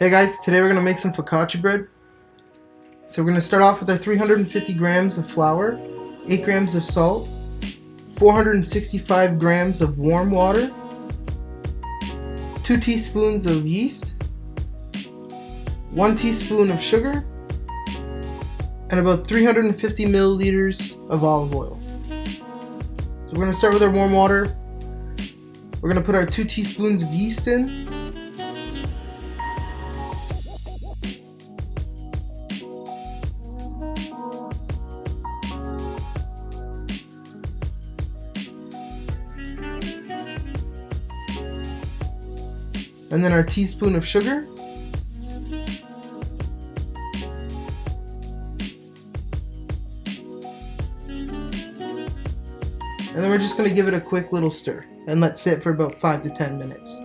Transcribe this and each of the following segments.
Hey guys, today we're going to make some focaccia bread. So we're going to start off with our 350 grams of flour, 8 grams of salt, 465 grams of warm water, 2 teaspoons of yeast, 1 teaspoon of sugar, and about 350 milliliters of olive oil. So we're going to start with our warm water. We're going to put our 2 teaspoons of yeast in. And then our teaspoon of sugar. And then we're just going to give it a quick little stir and let sit for about 5 to 10 minutes.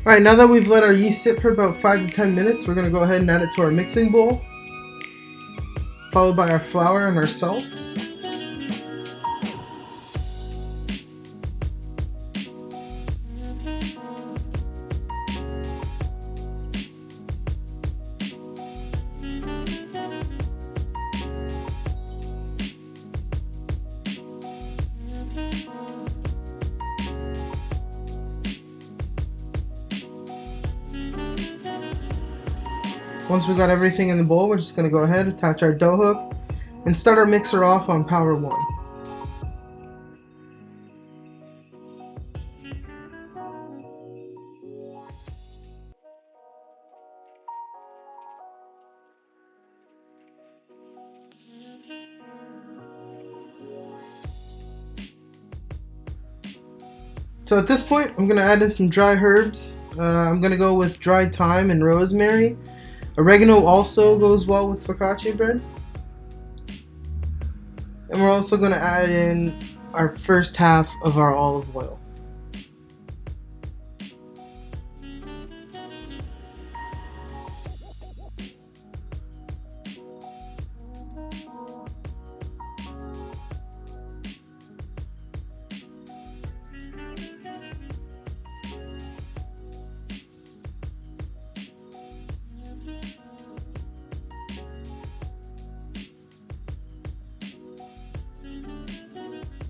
Alright, now that we've let our yeast sit for about 5 to 10 minutes, we're going to go ahead and add it to our mixing bowl, followed by our flour and our salt. Once we got everything in the bowl, we're just going to go ahead, attach our dough hook, and start our mixer off on power 1. So at this point, I'm going to add in some dry herbs. I'm going to go with dried thyme and rosemary. Oregano also goes well with focaccia bread. And we're also going to add in our first half of our olive oil.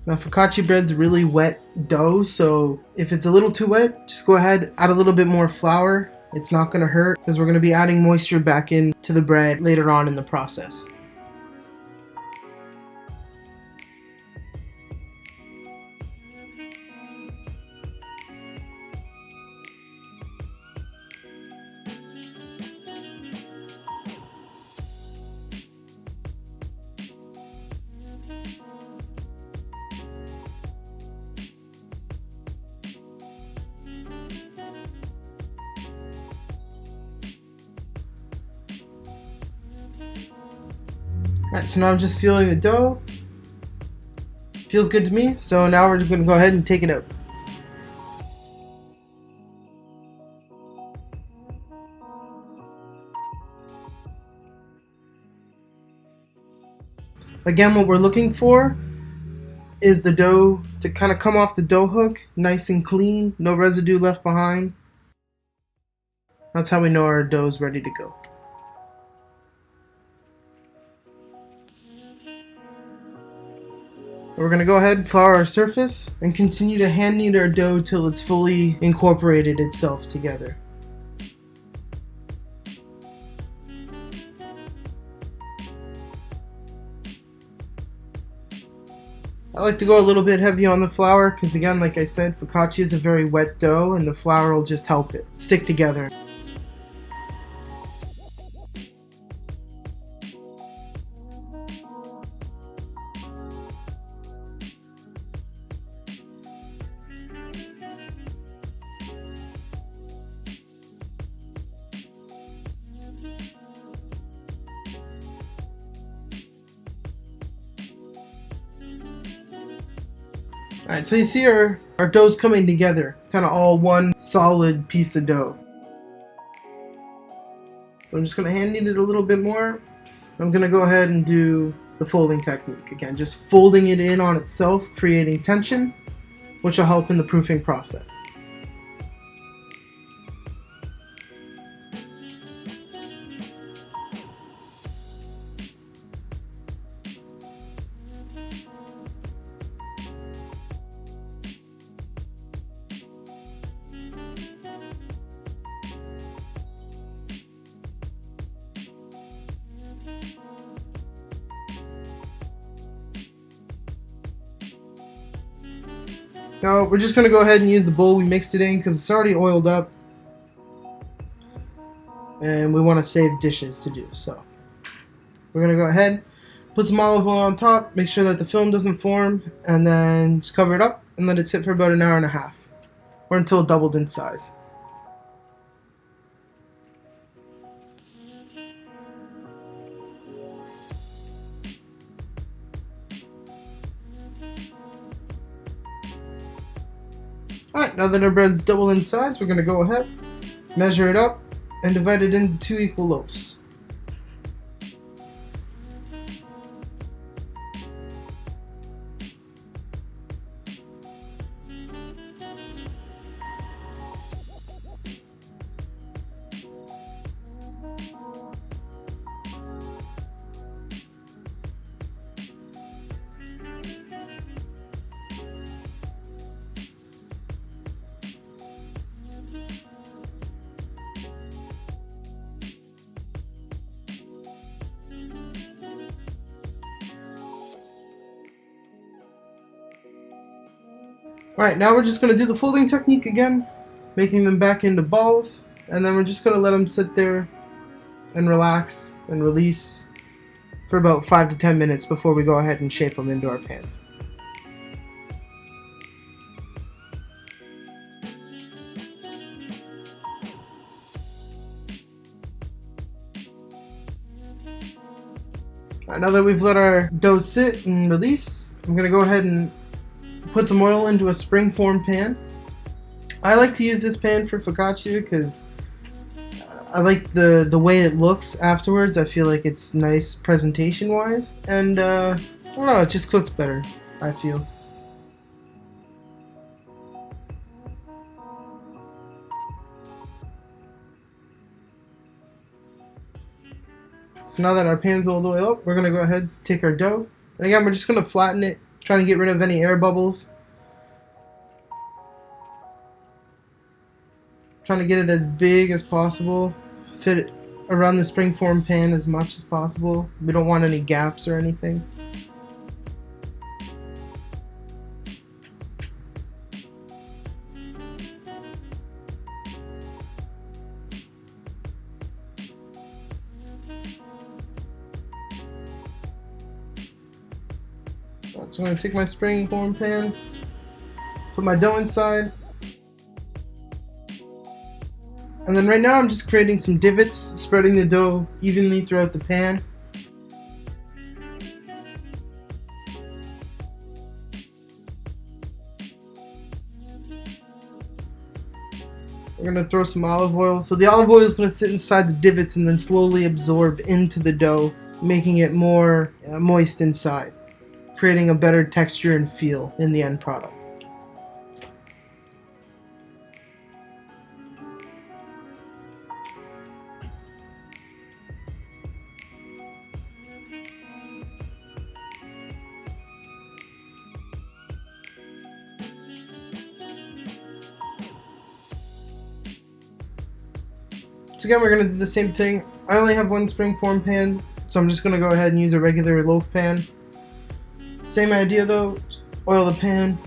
Now focaccia bread's really wet dough, so if it's a little too wet, just go ahead, add a little bit more flour. It's not going to hurt because we're going to be adding moisture back into the bread later on in the process. Alright, so now I'm just feeling the dough. Feels good to me, so now we're just going to go ahead and take it out. Again, what we're looking for is the dough to kind of come off the dough hook, nice and clean, no residue left behind. That's how we know our dough is ready to go. We're going to go ahead and flour our surface and continue to hand knead our dough till it's fully incorporated itself together. I like to go a little bit heavy on the flour because, again, like I said, focaccia is a very wet dough and the flour will just help it stick together. Alright, so you see our dough's coming together. It's kind of all one solid piece of dough. So I'm just going to hand knead it a little bit more. I'm going to go ahead and do the folding technique. Again, just folding it in on itself, creating tension, which will help in the proofing process. Now we're just going to go ahead and use the bowl we mixed it in because it's already oiled up and we want to save dishes to do. So we're going to go ahead, put some olive oil on top, make sure that the film doesn't form, and then just cover it up and let it sit for about an hour and a half or until it doubled in size. Alright, now that our bread's doubled in size, we're going to go ahead, measure it up, and divide it into 2 equal loaves. Alright, now we're just going to do the folding technique again, making them back into balls, and then we're just going to let them sit there and relax and release for about 5 to 10 minutes before we go ahead and shape them into our pans. Alright, now that we've let our dough sit and release, I'm going to go ahead and put some oil into a springform pan. I like to use this pan for focaccia because I like the way it looks afterwards. I feel like it's nice presentation wise, and I don't know, it just cooks better, I feel. So now that our pan's all the way up, we're going to go ahead and take our dough, and again we're just going to flatten it, trying to get rid of any air bubbles. Trying to get it as big as possible, fit it around the springform pan as much as possible. We don't want any gaps or anything. So I'm going to take my springform pan, put my dough inside, and then right now I'm just creating some divots, spreading the dough evenly throughout the pan. We're going to throw some olive oil. So the olive oil is going to sit inside the divots and then slowly absorb into the dough, making it more moist inside, creating a better texture and feel in the end product. So again, we're going to do the same thing. I only have one springform pan, so I'm just going to go ahead and use a regular loaf pan. Same idea though, oil the pan.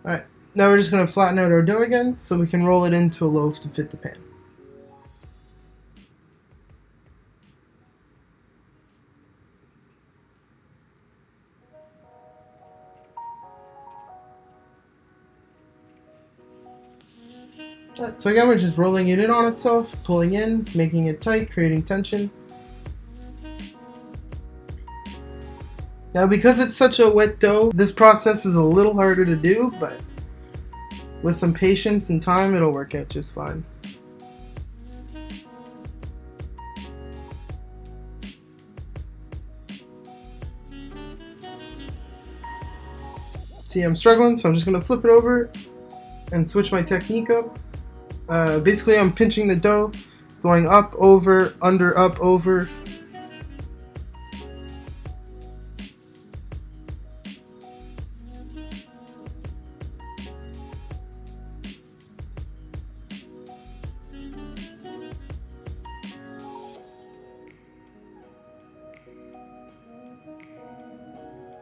Alright, now we're just going to flatten out our dough again so we can roll it into a loaf to fit the pan. Alright, so again we're just rolling it in on itself, pulling in, making it tight, creating tension. Now because it's such a wet dough, this process is a little harder to do, but with some patience and time, it'll work out just fine. See, I'm struggling, so I'm just gonna flip it over and switch my technique up. Basically, I'm pinching the dough, going up, over, under, up, over.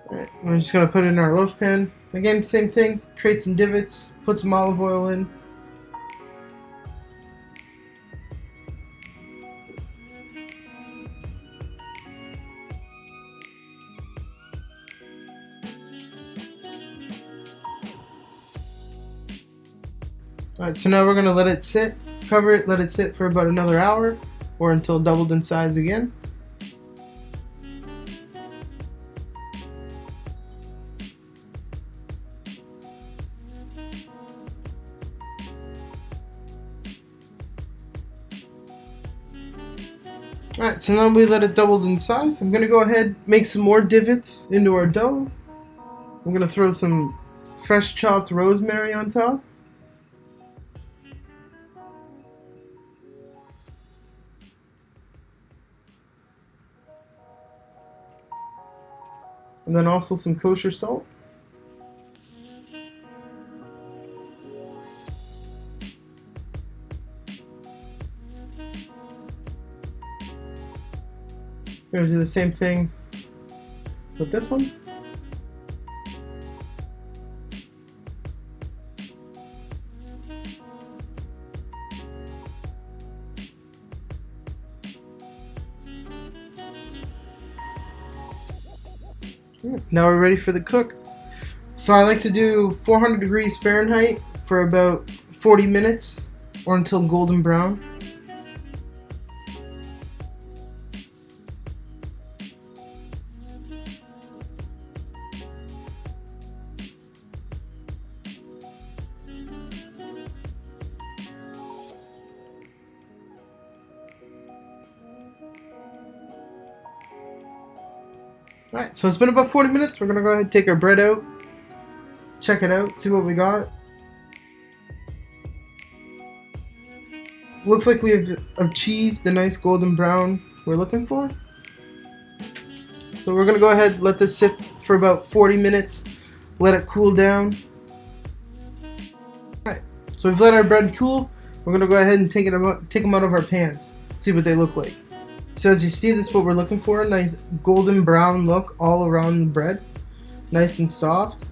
Alright, I'm just gonna put it in our loaf pan. Again, same thing, create some divots, put some olive oil in. Alright, so now we're gonna let it sit, cover it, let it sit for about another hour, or until doubled in size again. Alright, so now we let it double in size. I'm gonna go ahead, make some more divots into our dough. I'm gonna throw some fresh chopped rosemary on top. And then also some kosher salt. We're gonna do the same thing with this one. Now we're ready for the cook. So I like to do 400 degrees Fahrenheit for about 40 minutes or until golden brown. Alright, so it's been about 40 minutes. We're going to go ahead and take our bread out, check it out, see what we got. Looks like we've achieved the nice golden brown we're looking for. So we're going to go ahead and let this sit for about 40 minutes, let it cool down. Alright, so we've let our bread cool. We're going to go ahead and take them out of our pans, see what they look like. So as you see, this is what we're looking for. A nice golden brown look all around the bread. Nice and soft.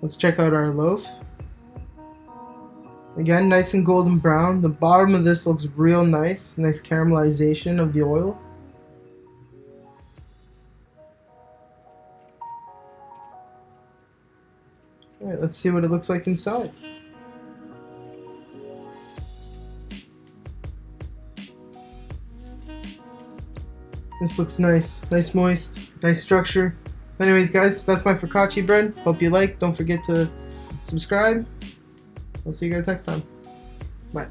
Let's check out our loaf. Again, nice and golden brown. The bottom of this looks real nice. Nice caramelization of the oil. Alright, let's see what it looks like inside. This looks nice. Nice moist. Nice structure. Anyways guys, that's my focaccia bread. Hope you like. Don't forget to subscribe. I'll see you guys next time. Bye.